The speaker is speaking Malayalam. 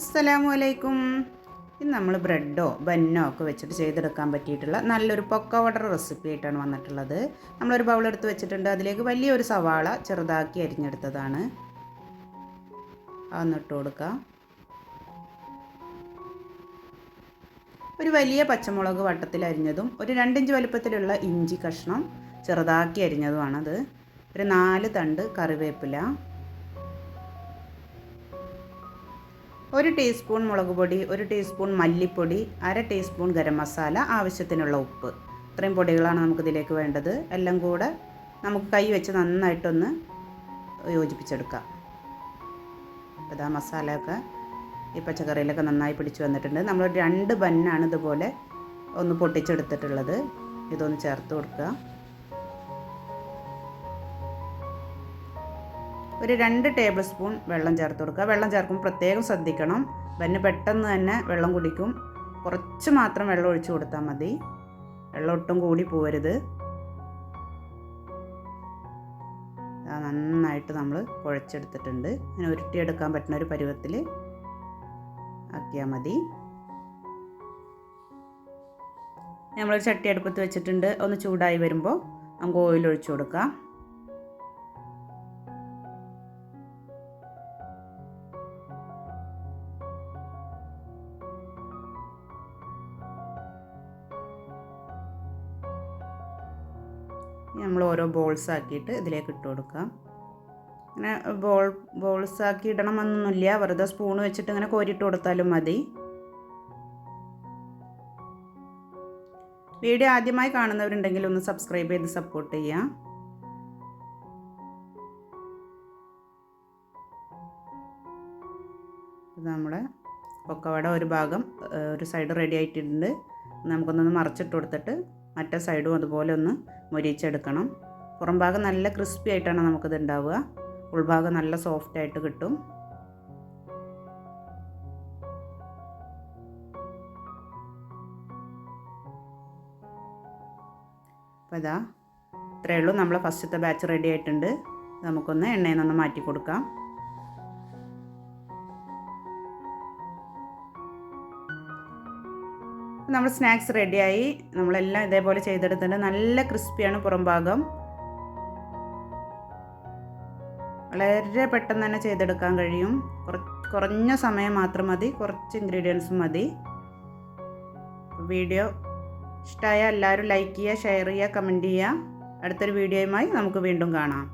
അസ്സലാമലൈക്കും. ഇന്ന് നമ്മൾ ബ്രെഡോ ബന്നോ ഒക്കെ വെച്ചിട്ട് ചെയ്തെടുക്കാൻ പറ്റിയിട്ടുള്ള നല്ലൊരു പൊക്കവട റെസിപ്പി ആയിട്ടാണ് വന്നിട്ടുള്ളത്. നമ്മളൊരു ബൗളെടുത്ത് വെച്ചിട്ടുണ്ട്. അതിലേക്ക് വലിയൊരു സവാള ചെറുതാക്കി അരിഞ്ഞെടുത്തതാണ്. അതൊന്നിട്ട് കൊടുക്കാം. ഒരു വലിയ പച്ചമുളക് വട്ടത്തിൽ അരിഞ്ഞതും ഒരു 2 ഇഞ്ച് വലുപ്പത്തിലുള്ള ഇഞ്ചി കഷ്ണം ചെറുതാക്കി അരിഞ്ഞതുമാണത്. ഒരു 4 തണ്ട് കറിവേപ്പില, 1 ടീസ്പൂൺ മുളക് പൊടി, 1 ടീസ്പൂൺ മല്ലിപ്പൊടി, 1/2 ടീസ്പൂൺ ഗരം മസാല, ആവശ്യത്തിനുള്ള ഉപ്പ്. ഇത്രയും പൊടികളാണ് നമുക്കിതിലേക്ക് വേണ്ടത്. എല്ലാം കൂടെ നമുക്ക് കൈ വെച്ച് നന്നായിട്ടൊന്ന് യോജിപ്പിച്ചെടുക്കാം. അപ്പോൾ ആ മസാലയൊക്കെ ഈ പച്ചക്കറിയിലൊക്കെ നന്നായി പിടിച്ച് വന്നിട്ടുണ്ട്. നമ്മൾ 2 ബന്നാണ് ഇതുപോലെ ഒന്ന് പൊട്ടിച്ചെടുത്തിട്ടുള്ളത്. ഇതൊന്ന് ചേർത്ത് കൊടുക്കുക. ഒരു 2 ടേബിൾ സ്പൂൺ വെള്ളം ചേർത്ത് കൊടുക്കുക. വെള്ളം ചേർക്കുമ്പോൾ പ്രത്യേകം ശ്രദ്ധിക്കണം. ബന്ന് പെട്ടെന്ന് തന്നെ വെള്ളം കുടിക്കും. കുറച്ച് മാത്രം വെള്ളം ഒഴിച്ച് കൊടുത്താൽ മതി. വെള്ളം ഒട്ടും കൂടി പോകരുത്. നന്നായിട്ട് നമ്മൾ കുഴച്ചെടുത്തിട്ടുണ്ട്. അങ്ങനെ ഉരുട്ടിയെടുക്കാൻ പറ്റുന്ന ഒരു പരുവത്തിൽ ആക്കിയാൽ മതി. നമ്മളൊരു ചട്ടി അടുപ്പത്ത് വെച്ചിട്ടുണ്ട്. ഒന്ന് ചൂടായി വരുമ്പോൾ നമുക്ക് ഓയിൽ ഒഴിച്ച് കൊടുക്കാം. നമ്മൾ ഓരോ ബോൾസ് ആക്കിയിട്ട് ഇതിലേക്ക് ഇട്ട് കൊടുക്കാം. അങ്ങനെ ബോൾസ് ആക്കി ഇടണമെന്നൊന്നുമില്ല. വെറുതെ സ്പൂൺ വെച്ചിട്ട് ഇങ്ങനെ കോരിയിട്ട് കൊടുത്താലും മതി. വീഡിയോ ആദ്യമായി കാണുന്നവരുണ്ടെങ്കിൽ ഒന്ന് സബ്സ്ക്രൈബ് ചെയ്ത് സപ്പോർട്ട് ചെയ്യാം. നമ്മുടെ പൊക്കവട ഒരു ഭാഗം ഒരു സൈഡ് റെഡി ആയിട്ടുണ്ട്. നമുക്കൊന്നൊന്ന് മറിച്ചിട്ട് കൊടുത്തിട്ട് മറ്റേ സൈഡും അതുപോലെ ഒന്ന് മൊരിച്ചെടുക്കണം. പുറം ഭാഗം നല്ല ക്രിസ്പി ആയിട്ടാണ് നമുക്കിത് ഉണ്ടാവുക. ഉൾഭാഗം നല്ല സോഫ്റ്റ് ആയിട്ട് കിട്ടും. അപ്പോൾ ഇതാ ഇത്രയേ ഉള്ളൂ. നമ്മളെ ഫസ്റ്റത്തെ ബാച്ച് റെഡി ആയിട്ടുണ്ട്. നമുക്കൊന്ന് എണ്ണയിൽ നിന്നൊന്ന് മാറ്റി കൊടുക്കാം. നമ്മൾ സ്നാക്സ് റെഡിയായി. നമ്മളെല്ലാം ഇതേപോലെ ചെയ്തെടുത്തിട്ടുണ്ട്. നല്ല ക്രിസ്പിയാണ് പുറം ഭാഗം. വളരെ പെട്ടെന്ന് തന്നെ ചെയ്തെടുക്കാൻ കഴിയും. കുറഞ്ഞ സമയം മാത്രം മതി. കുറച്ച് ഇൻഗ്രീഡിയൻസും മതി. വീഡിയോ ഇഷ്ടമായ എല്ലാവരും ലൈക്ക് ചെയ്യുക, ഷെയർ ചെയ്യുക, കമൻറ്റ് ചെയ്യുക. അടുത്തൊരു വീഡിയോയുമായി നമുക്ക് വീണ്ടും കാണാം.